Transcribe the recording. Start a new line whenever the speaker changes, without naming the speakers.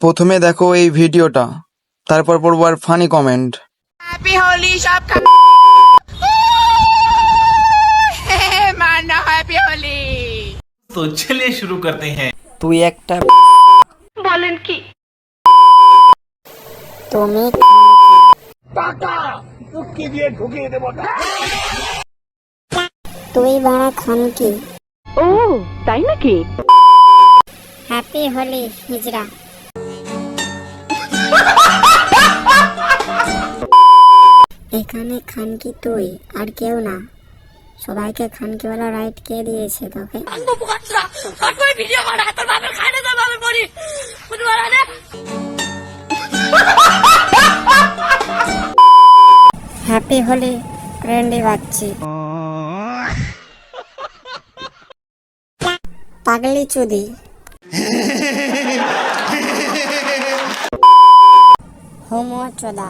প্রথমে দেখো এই ভিডিওটা, তারপর পড়বো আর ফানি কমেন্ট।
হ্যাপি হোলি সব मानो हैप्पी होली।
तो चलिए शुरू करते हैं।
তুই একটা
बोलन की
তুমি তুই বাড়া খানকি।
ও তাই নাকি?
হ্যাপি হোলি হিজড়া। এখানে খানকি তুই আর কেউ না। সবাইকে খানকি বলা রাইট কে দিয়েছে তোকে? হ্যাপি হোলি রেন্ডি বাচ্চি পাগলি চুদি হোমো চোদা।